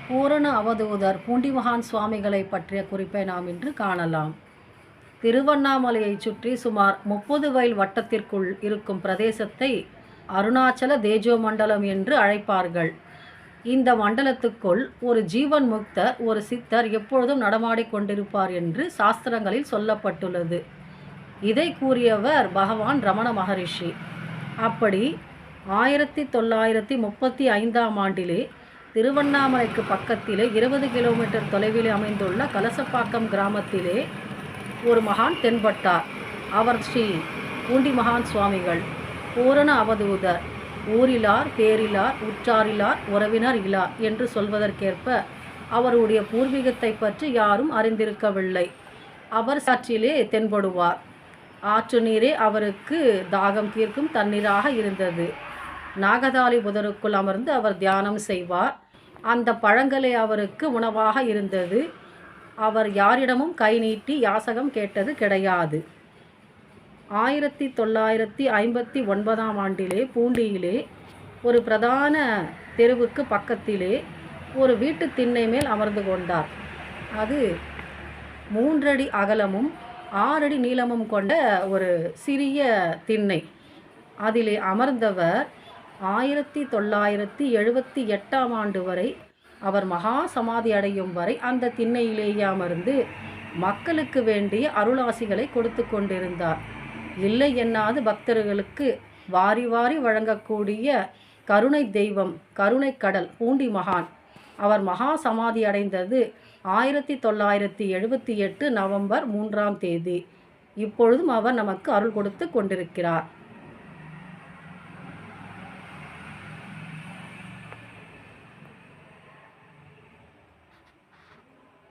பூரண அவதூதர் பூண்டிமகான் சுவாமிகளை பற்றிய குறிப்பை நாம் இன்று காணலாம். திருவண்ணாமலையைச் சுற்றி சுமார் 30 மைல் வட்டத்திற்குள் இருக்கும் பிரதேசத்தை அருணாச்சல தேஜோ மண்டலம் என்று அழைப்பார்கள். இந்த மண்டலத்துக்குள் ஒரு ஜீவன் முக்தர், ஒரு சித்தர் எப்பொழுதும் நடமாடிக் கொண்டிருப்பார் என்று சாஸ்திரங்களில் சொல்லப்பட்டுள்ளது. இதை கூறியவர் பகவான் ரமண மகரிஷி. அப்படி 1935ஆம் ஆண்டிலே திருவண்ணாமலைக்கு பக்கத்திலே 20 கிலோமீட்டர் தொலைவில் அமைந்துள்ள கலசப்பாக்கம் கிராமத்திலே ஒரு மகான் தென்பட்டார். அவர் ஸ்ரீ பூண்டிமகான் சுவாமிகள். பூரண அவதூதர். ஊரிலார் பேரிலார் உற்றாரிலார் உறவினர் இலார் என்று சொல்வதற்கேற்ப அவருடைய பூர்வீகத்தை பற்றி யாரும் அறிந்திருக்கவில்லை. அவர் சாற்றிலே தென்படுவார். ஆற்று நீரே அவருக்கு தாகம் தீர்க்கும் தண்ணீராக இருந்தது. நாகதாளி புதருக்குள் அமர்ந்து அவர் தியானம் செய்வார். அந்த பழங்களே அவருக்கு உணவாக இருந்தது. அவர் யாரிடமும் கை நீட்டி யாசகம் கேட்டது கிடையாது. 1959ஆம் ஆண்டிலே பூண்டியிலே ஒரு பிரதான தெருவுக்கு பக்கத்திலே ஒரு வீட்டு திண்ணை மேல் அமர்ந்து கொண்டார். அது 3 அடி அகலமும் 6 அடி நீளமும் கொண்ட ஒரு சிறிய திண்ணை. அதிலே அமர்ந்தவர் 1978ஆம் ஆண்டு வரை, அவர் மகா சமாதி அடையும் வரை அந்த திண்ணையிலேயே அமர்ந்து மக்களுக்கு வேண்டிய அருளாசிகளை கொடுத்து கொண்டிருந்தார். இல்லை எண்ணாது பக்தர்களுக்கு வாரி வாரி வழங்கக்கூடிய கருணை தெய்வம், கருணை கடல் பூண்டி மகான். அவர் மகா சமாதி அடைந்தது 1978 நவம்பர் 3ஆம் தேதி. இப்பொழுதும் அவர் நமக்கு அருள் கொடுத்து கொண்டிருக்கிறார்.